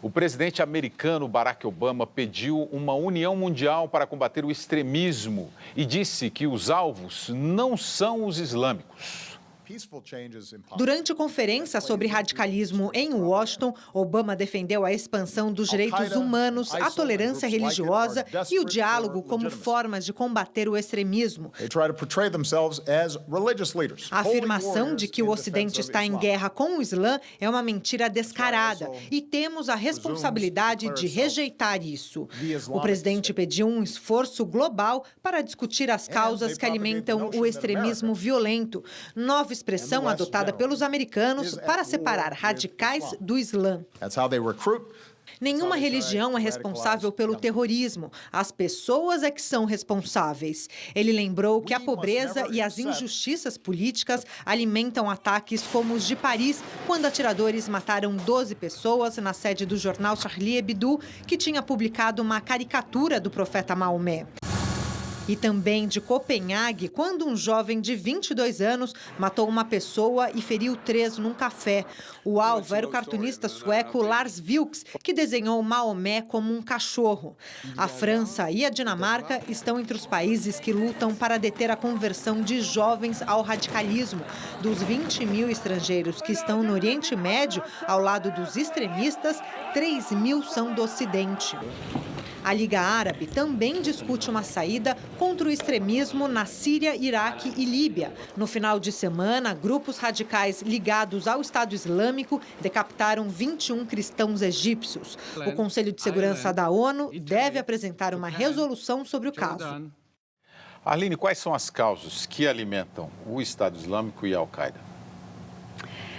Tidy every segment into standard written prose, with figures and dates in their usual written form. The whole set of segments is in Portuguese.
O presidente americano Barack Obama pediu uma união mundial para combater o extremismo e disse que os alvos não são os islâmicos. Durante conferência sobre radicalismo em Washington, Obama defendeu a expansão dos direitos humanos, a tolerância religiosa e o diálogo como formas de combater o extremismo. A afirmação de que o Ocidente está em guerra com o Islã é uma mentira descarada e temos a responsabilidade de rejeitar isso. O presidente pediu um esforço global para discutir as causas que alimentam o extremismo violento. Nova expressão adotada pelos americanos para separar radicais do Islã. Nenhuma religião é responsável pelo terrorismo. As pessoas é que são responsáveis. Ele lembrou que a pobreza e as injustiças políticas alimentam ataques como os de Paris, quando atiradores mataram 12 pessoas na sede do jornal Charlie Hebdo, que tinha publicado uma caricatura do profeta Maomé. E também de Copenhague, quando um jovem de 22 anos matou uma pessoa e feriu 3 num café. O alvo era o cartunista sueco Lars Vilks, que desenhou Maomé como um cachorro. A França e a Dinamarca estão entre os países que lutam para deter a conversão de jovens ao radicalismo. Dos 20 mil estrangeiros que estão no Oriente Médio, ao lado dos extremistas, 3 mil são do Ocidente. A Liga Árabe também discute uma saída contra o extremismo na Síria, Iraque e Líbia. No final de semana, grupos radicais ligados ao Estado Islâmico decapitaram 21 cristãos egípcios. O Conselho de Segurança da ONU deve apresentar uma resolução sobre o caso. Arline, quais são as causas que alimentam o Estado Islâmico e a Al-Qaeda?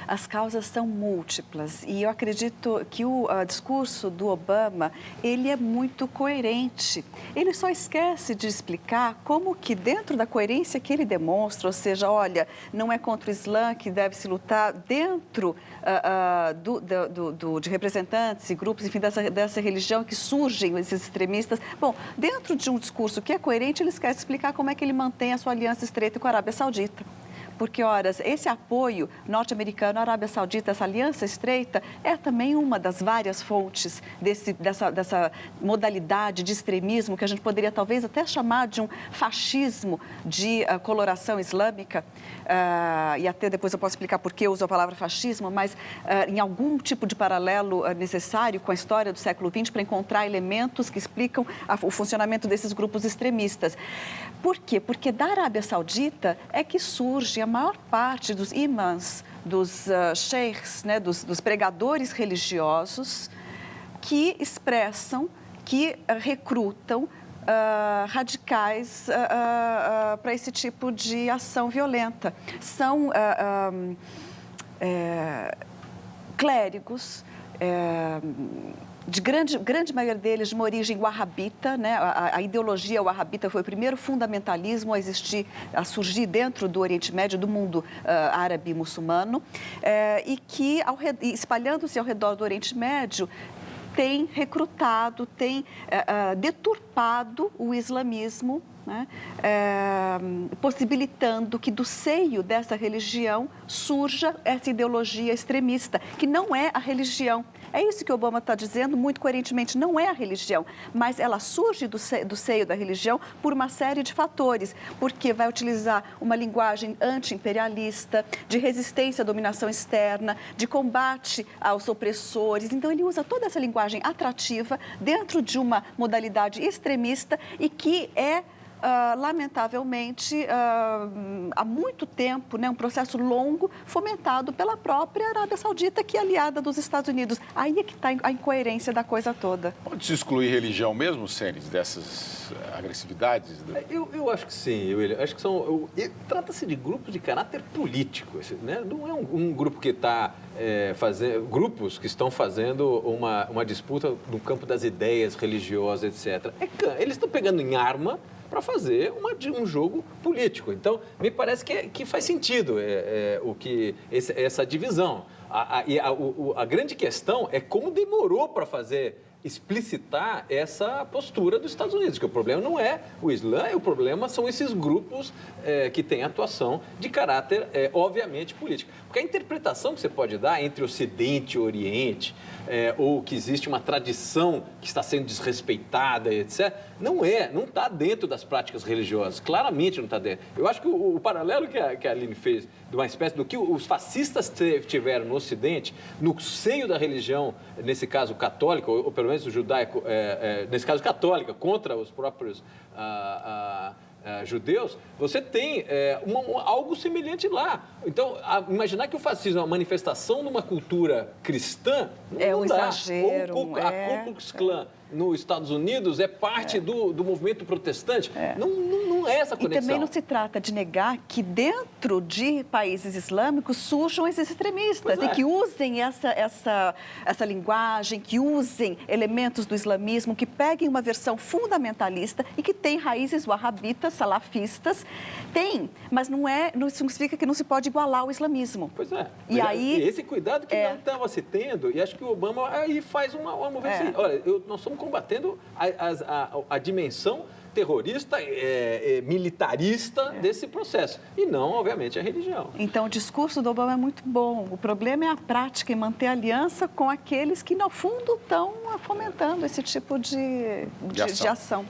As causas são múltiplas e eu acredito que o discurso do Obama, ele é muito coerente. Ele só esquece de explicar como que dentro da coerência que ele demonstra, ou seja, olha, não é contra o Islã que deve se lutar dentro de representantes e grupos, enfim, dessa religião que surgem esses extremistas. Bom, dentro de um discurso que é coerente, ele esquece de explicar como é que ele mantém a sua aliança estreita com a Arábia Saudita. Porque, horas, esse apoio norte-americano à Arábia Saudita, essa aliança estreita, é também uma das várias fontes dessa modalidade de extremismo que a gente poderia talvez até chamar de um fascismo de coloração islâmica. E até depois eu posso explicar por que eu uso a palavra fascismo, mas em algum tipo de paralelo necessário com a história do século XX para encontrar elementos que explicam o funcionamento desses grupos extremistas. Por quê? Porque da Arábia Saudita é que surge a maior parte dos imãs, dos sheikhs, né, dos pregadores religiosos que expressam, que recrutam radicais para esse tipo de ação violenta. São clérigos, de grande maioria deles de uma origem wahhabita, né? A ideologia wahhabita foi o primeiro fundamentalismo a surgir dentro do Oriente Médio, do mundo árabe e muçulmano, e que, espalhando-se ao redor do Oriente Médio, tem recrutado, tem deturpado o islamismo, né? Possibilitando que do seio dessa religião surja essa ideologia extremista, que não é a religião. É isso que Obama está dizendo muito coerentemente, não é a religião, mas ela surge do seio da religião por uma série de fatores, porque vai utilizar uma linguagem anti-imperialista, de resistência à dominação externa, de combate aos opressores. Então, ele usa toda essa linguagem atrativa dentro de uma modalidade extremista e que é lamentavelmente, há muito tempo, né, um processo longo fomentado pela própria Arábia Saudita, que é aliada dos Estados Unidos. Aí é que está a incoerência da coisa toda. Pode se excluir religião mesmo, Senes, dessas agressividades? Eu acho que sim. Eu acho que trata-se de grupos de caráter político, né? Não é um grupo que está grupos que estão fazendo uma disputa no campo das ideias religiosas, etc. Eles estão pegando em arma para fazer um jogo político. Então, me parece que faz sentido essa divisão. A grande questão é como demorou para fazer explicitar essa postura dos Estados Unidos, que o problema não é o Islã, o problema são esses grupos que têm atuação de caráter, obviamente, político. Porque a interpretação que você pode dar entre Ocidente e Oriente, ou que existe uma tradição que está sendo desrespeitada, etc., não está dentro das práticas religiosas, claramente não está dentro. Eu acho que o paralelo que a Aline fez, de uma espécie do que os fascistas tiveram no Ocidente, no seio da religião, nesse caso católica, ou pelo menos o judaico, nesse caso católica, contra os próprios judeus, você tem algo semelhante lá. Então, imaginar que o fascismo é uma manifestação de uma cultura cristã, não um dá. exagero. Ou a Ku Klux Klan nos Estados Unidos é parte do movimento protestante. Não é essa conexão. E também não se trata de negar que dentro de países islâmicos surjam esses extremistas e que usem essa linguagem, que usem elementos do islamismo, que peguem uma versão fundamentalista e que tem raízes wahhabitas, salafistas. Tem, mas não significa que não se pode igualar o islamismo. Pois é. E aí, esse cuidado que não estava se tendo, e acho que o Obama aí faz uma movimento. Olha, nós estamos combatendo a dimensão terrorista, militarista desse processo. E não, obviamente, a religião. Então, o discurso do Obama é muito bom. O problema é a prática e manter aliança com aqueles que, no fundo, estão fomentando esse tipo de ação.